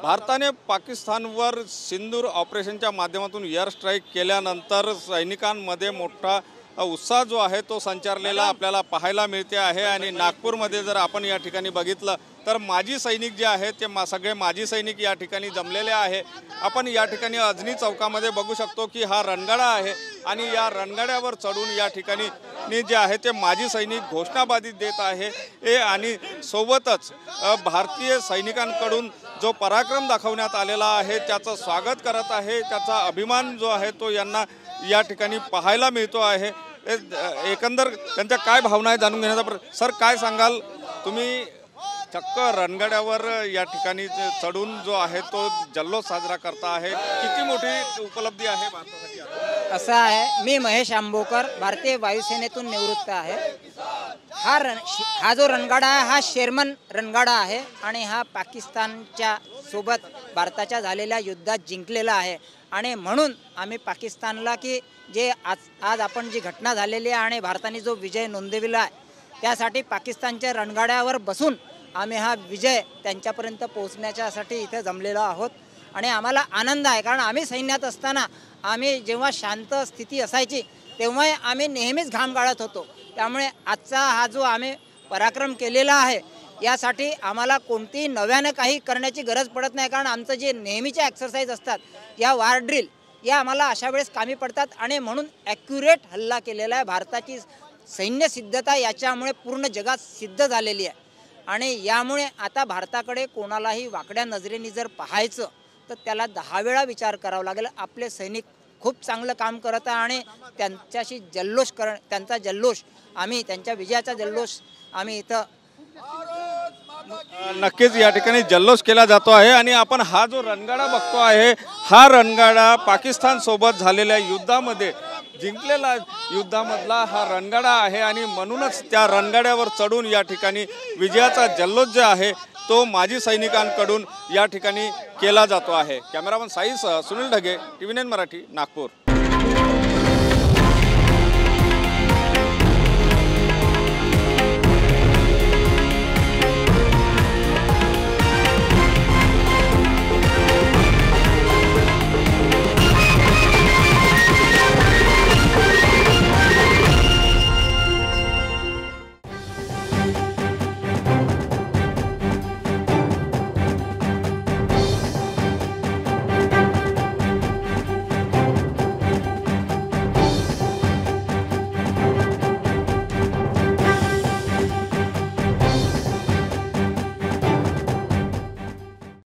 भारताने पाकिस्तानवर सिंदूर ऑपरेशनच्या माध्यमातून एअर स्ट्राईक केल्यानंतर सैनिकांमध्ये मोठा उत्साह जो आहे तो संचारलेला आपल्याला पाहायला मिळते आहे। आणि नागपूरमध्ये जर आपण या ठिकाणी बघितलं तर माजी सैनिक जे आहेत ते सगळे माजी सैनिक या ठिकाणी जमलेले आहे। आपण या ठिकाणी अजनी चौकामध्ये बघू शकतो की हा रणगाडा आहे आणि या रणगाड्यावर चढून या ठिकाणी जे आहे ते माजी सैनिक घोषणाबाजी देत आहे आणि सोबतच भारतीय सैनिकांकडून जो पराक्रम दाखवण्यात आलेला आहे त्याचं स्वागत करत आहे, त्याचा अभिमान जो आहे तो यांना या ठिकाणी पाहायला मिळतो आहे। एकंदर त्यांच्या काय भावना आहे जाणून घेण्याचा सर काय सांगाल तुम्ही? चक्क रणगाड्यावर या ठिकाणी चढून जो आहे तो जल्लोष साजरा करता आहे, किती मोठी उपलब्धी आहे भारतासाठी? असं आहे, मी महेश आंबोकर भारतीय वायुसेनेतून निवृत्त आहे। हा जो रणगाडा आहे हा शेरमन रणगाडा आहे आणि हा पाकिस्तानच्या सोबत भारताच्या झालेल्या युद्धात जिंकलेला आहे। आणि म्हणून आम्ही पाकिस्तानला की जे आज आपण जी घटना झालेली आहे आणि भारताने जो विजय नोंदविला आहे त्यासाठी पाकिस्तानच्या रणगाड्यावर बसून आम्ही हा विजय त्यांच्यापर्यंत पोहोचण्यासाठी इथे जमलेलो आहोत। आणि आम्हाला आनंद आहे कारण आम्ही सैन्यात असताना आम्ही जेव्हा शांत स्थिती असायची तेव्हा आम्ही नेहमीच घाम गाळत होतो। त्यामुळे आजचा हा जो आम्ही पराक्रम केलेला आहे यासाठी आम्हाला कोणतीही नव्याने काही करण्याची गरज पडत नाही, कारण आमचं जे नेहमीचे एक्सरसाइज असतात या वार ड्रिल या आम्हाला अशा वेळेस कामी पडतात आणि म्हणून ॲक्युरेट हल्ला केलेला आहे। भारताची सैन्य सिद्धता याच्यामुळे पूर्ण जगात सिद्ध झालेली आहे आणि यामुळे आता भारताकडे कोणालाही वाकड्या नजरेने जर पाहायचं तर त्याला 10 वेळा विचार करावा लागेल। आपले सैनिक खूप चांगलं काम करत आहे आणि त्यांच्याशी त्यांचा जल्लोष आम्ही त्यांच्या विजयाचा जल्लोष आम्ही इथं नक्कीच या ठिकाणी जल्लोष केला जातो आहे। आणि आपण हा जो रणगाडा बघतो आहे हा रणगाडा पाकिस्तान सोबत झालेल्या युद्धामध्ये जिंकलेला युद्धामधला हा रणगाडा आहे आणि म्हणूनच त्या रणगाड्यावर चढून या ठिकाणी विजयाचा जल्लोष जो आहे तो माजी सैनिकांकडून या ठिकाणी केला जातो आहे। कॅमेरामन साईसह सुनील ढगे, TV9 मराठी, नागपूर।